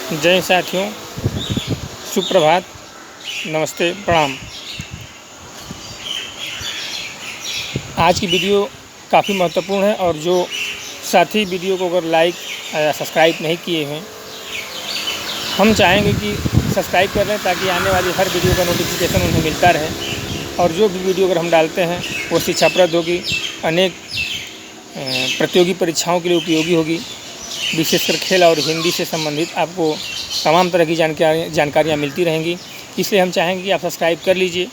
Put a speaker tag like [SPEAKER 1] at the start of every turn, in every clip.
[SPEAKER 1] जय साथियों, सुप्रभात, नमस्ते, प्रणाम। आज की वीडियो काफ़ी महत्वपूर्ण है और जो साथी वीडियो को अगर लाइक या सब्सक्राइब नहीं किए हैं, हम चाहेंगे कि सब्सक्राइब कर लें ताकि आने वाली हर वीडियो का नोटिफिकेशन उन्हें मिलता रहे और जो भी वीडियो अगर हम डालते हैं वो शिक्षाप्रद होगी, अनेक प्रतियोगी परीक्षाओं के लिए उपयोगी होगी। विशेषकर खेल और हिंदी से संबंधित आपको तमाम तरह की जानकारियाँ मिलती रहेंगी, इसलिए हम चाहेंगे कि आप सब्सक्राइब कर लीजिए।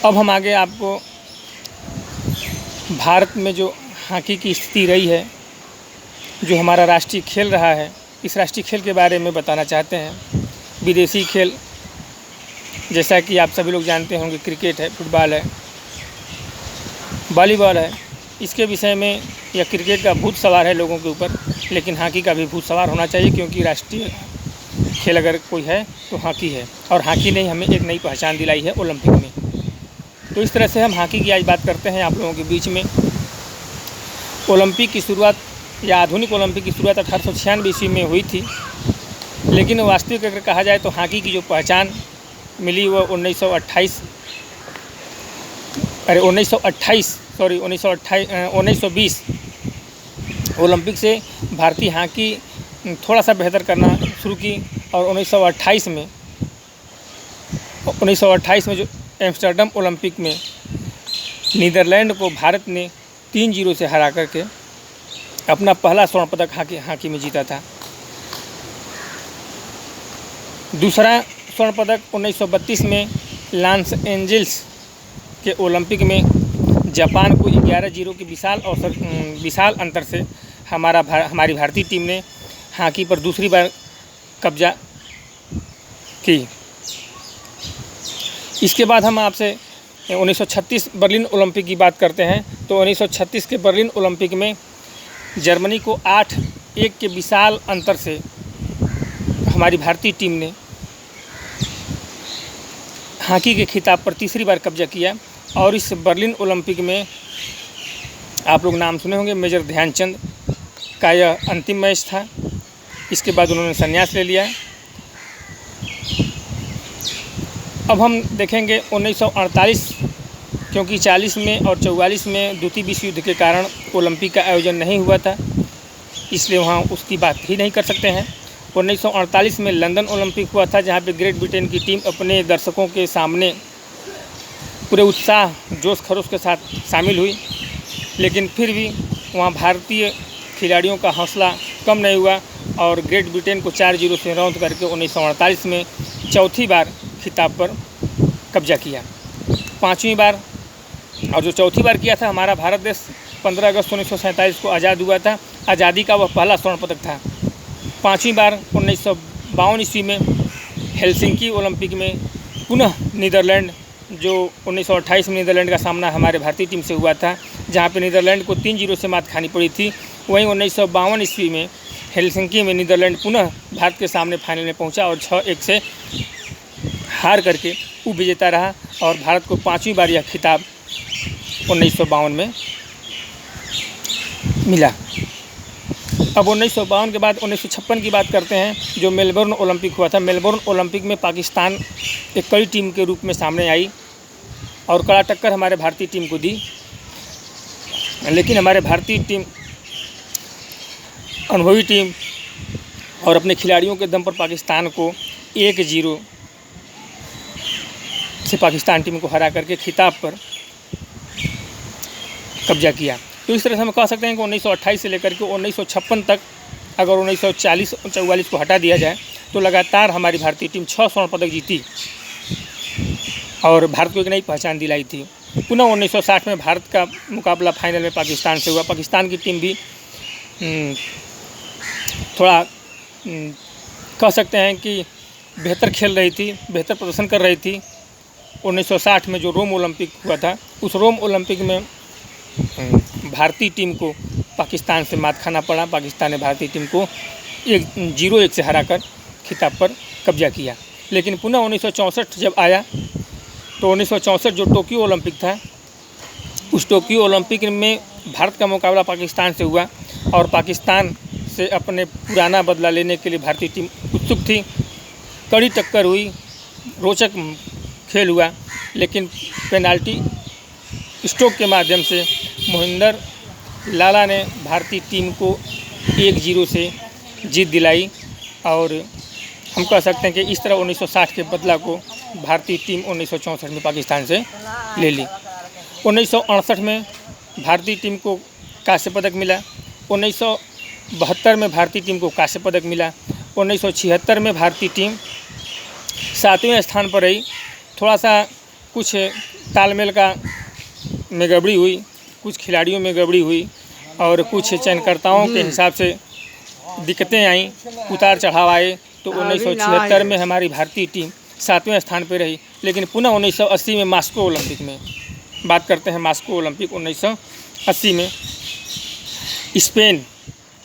[SPEAKER 1] अब हम आगे आपको भारत में जो हॉकी की स्थिति रही है, जो हमारा राष्ट्रीय खेल रहा है, इस राष्ट्रीय खेल के बारे में बताना चाहते हैं। विदेशी खेल जैसा कि आप सभी लोग जानते होंगे, क्रिकेट है, फुटबॉल है, वॉलीबॉल है, इसके विषय में यह क्रिकेट का भूत सवार है लोगों के ऊपर, लेकिन हॉकी का भी भूत सवार होना चाहिए, क्योंकि राष्ट्रीय खेल अगर कोई है तो हॉकी है और हॉकी ने हमें एक नई पहचान दिलाई है ओलंपिक में। तो इस तरह से हम हॉकी की आज बात करते हैं आप लोगों के बीच में। ओलंपिक की शुरुआत या आधुनिक ओलंपिक की शुरुआत 1896 ईस्वी में हुई थी, लेकिन वास्तविक अगर कहा जाए तो हॉकी की जो पहचान मिली वो 1920 ओलंपिक से भारतीय हॉकी थोड़ा सा बेहतर करना शुरू की और 1928 में जो एम्स्टर्डम ओलंपिक में नीदरलैंड को भारत ने 3-0 से हरा करके अपना पहला स्वर्ण पदक हॉकी में जीता था। दूसरा स्वर्ण पदक 1932 में लॉस एंजिल्स के ओलंपिक में जापान को 11-0 की विशाल अंतर से हमारी भारतीय टीम ने हॉकी पर दूसरी बार कब्जा की। इसके बाद हम आपसे 1936 बर्लिन ओलंपिक की बात करते हैं। तो 1936 के बर्लिन ओलंपिक में जर्मनी को 8-1 के विशाल अंतर से हमारी भारतीय टीम ने हॉकी के खिताब पर तीसरी बार कब्जा किया और इस बर्लिन ओलंपिक में आप लोग नाम सुने होंगे, मेजर ध्यानचंद का यह अंतिम मैच था। इसके बाद उन्होंने संन्यास ले लिया। अब हम देखेंगे 1948, क्योंकि 40 में और 44 में द्वितीय विश्व युद्ध के कारण ओलंपिक का आयोजन नहीं हुआ था, इसलिए वहाँ उसकी बात ही नहीं कर सकते हैं। 1948 में लंदन ओलंपिक हुआ था, जहाँ पे ग्रेट ब्रिटेन की टीम अपने दर्शकों के सामने पूरे उत्साह, जोश खरोश के साथ शामिल हुई, लेकिन फिर भी वहाँ भारतीय खिलाड़ियों का हौसला कम नहीं हुआ और ग्रेट ब्रिटेन को 4-0 से रौंद करके 1948 में चौथी बार खिताब पर कब्जा किया। पाँचवीं बार और जो चौथी बार किया था हमारा भारत देश 15 अगस्त 1947 को आज़ाद हुआ था। आज़ादी का वह पहला स्वर्ण पदक था। पाँचवीं बार 1952 ईस्वी में हेलसिंकी ओलंपिक में पुनः नीदरलैंड, जो 1928 में नीदरलैंड का सामना हमारे भारतीय टीम से हुआ था, जहां पे नीदरलैंड को 3-0 से मात खानी पड़ी थी, वहीं 1952 ईस्वी में हेलसिंकी में नीदरलैंड पुनः भारत के सामने फाइनल में पहुंचा और 6-1 से हार करके उपविजेता रहा और भारत को 5वीं बार यह खिताब 1952 में मिला। अब 1952 के बाद 1956 की बात करते हैं, जो मेलबोर्न ओलंपिक हुआ था। मेलबोर्न ओलंपिक में पाकिस्तान एक कड़ी टीम के रूप में सामने आई और कड़ा टक्कर हमारे भारतीय टीम को दी, लेकिन हमारे भारतीय टीम अनुभवी टीम और अपने खिलाड़ियों के दम पर पाकिस्तान को 1-0 से पाकिस्तान टीम को हरा करके खिताब पर कब्जा किया। तो इस तरह से हम कह सकते हैं कि 1928 से लेकर के 1956 तक, अगर 1940-44 को हटा दिया जाए, तो लगातार हमारी भारतीय टीम 6 स्वर्ण पदक जीती और भारत को एक नई पहचान दिलाई थी। पुनः 1960 में भारत का मुकाबला फाइनल में पाकिस्तान से हुआ। पाकिस्तान की टीम भी थोड़ा कह सकते हैं कि बेहतर खेल रही थी, बेहतर प्रदर्शन कर रही थी। 1960 में जो रोम ओलंपिक हुआ था, उस रोम ओलंपिक में भारतीय टीम को पाकिस्तान से मात खाना पड़ा। पाकिस्तान ने भारतीय टीम को 0-1 से हराकर खिताब पर कब्जा किया। लेकिन पुनः 1964 जब आया तो 1964 जो टोक्यो ओलंपिक था, उस टोक्यो ओलंपिक में भारत का मुकाबला पाकिस्तान से हुआ और पाकिस्तान से अपने पुराना बदला लेने के लिए भारतीय टीम उत्सुक थी। कड़ी टक्कर हुई, रोचक खेल हुआ, लेकिन पेनाल्टी स्ट्रोक के माध्यम से मोहिंदर लाला ने भारतीय टीम को 1-0 से जीत दिलाई और हम कह सकते हैं कि इस तरह 1960 के बदला को भारतीय टीम 1964 में पाकिस्तान से ले ली। 1968 में भारतीय टीम को कांस्य पदक मिला, 1972 में भारतीय टीम को कांस्य पदक मिला, 1976 में भारतीय टीम 7वें स्थान पर रही। थोड़ा सा कुछ तालमेल में गड़बड़ी हुई, कुछ खिलाड़ियों में गड़बड़ी हुई और कुछ चयनकर्ताओं के हिसाब से दिक्कतें आईं, उतार चढ़ाव आए। तो 1976 में हमारी भारतीय टीम 7वें स्थान पर रही, लेकिन पुनः 1980 में मास्को ओलंपिक में बात करते हैं। मास्को ओलंपिक 1980 में स्पेन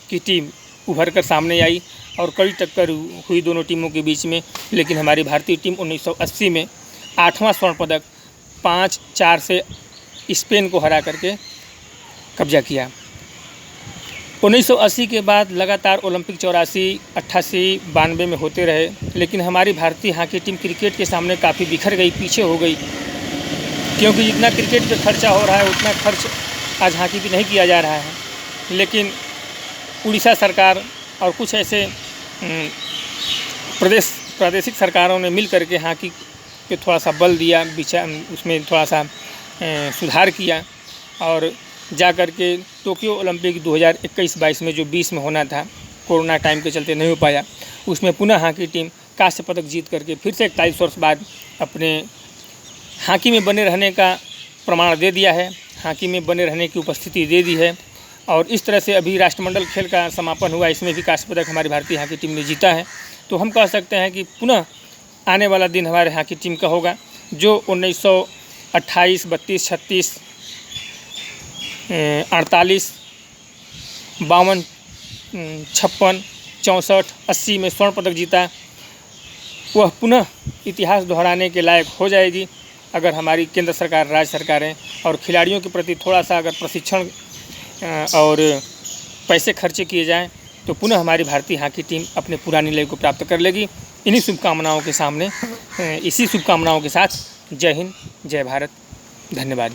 [SPEAKER 1] की टीम उभर कर सामने आई और कड़ी टक्कर हुई दोनों टीमों के बीच में, लेकिन हमारी भारतीय टीम 1980 में 8वां स्वर्ण पदक 5-4 से स्पेन को हरा करके कब्जा किया। 1980 के बाद लगातार ओलंपिक 84, 88, 92 में होते रहे, लेकिन हमारी भारतीय हॉकी टीम क्रिकेट के सामने काफ़ी बिखर गई, पीछे हो गई, क्योंकि जितना क्रिकेट पे खर्चा हो रहा है उतना खर्च आज हॉकी पे नहीं किया जा रहा है। लेकिन उड़ीसा सरकार और कुछ ऐसे प्रादेशिक सरकारों ने मिल करके हॉकी पे थोड़ा सा बल दिया, उसमें थोड़ा सा सुधार किया और जा कर के टोक्यो ओलंपिक 2021-22 में जो 20 में होना था, कोरोना टाइम के चलते नहीं हो पाया, उसमें पुनः हॉकी टीम कांस्य पदक जीत करके फिर से 41 वर्ष बाद अपने हॉकी में बने रहने का प्रमाण दे दिया है, हॉकी में बने रहने की उपस्थिति दे दी है। और इस तरह से अभी राष्ट्रमंडल खेल का समापन हुआ, इसमें भी कांस्य पदक हमारी भारतीय हॉकी टीम ने जीता है। तो हम कह सकते हैं कि पुनः आने वाला दिन हमारे हॉकी टीम का होगा, जो 1928, 32, 36, 48, 52, 56, 64, 80 में स्वर्ण पदक जीता, वह पुनः इतिहास दोहराने के लायक हो जाएगी अगर हमारी केंद्र सरकार, राज्य सरकारें और खिलाड़ियों के प्रति थोड़ा सा अगर प्रशिक्षण और पैसे खर्चे किए जाएं, तो पुनः हमारी भारतीय हॉकी टीम अपने पुरानी लय को प्राप्त कर लेगी। इन्हीं शुभकामनाओं के सामने, इसी शुभकामनाओं के साथ जय हिंद, जय भारत, धन्यवाद।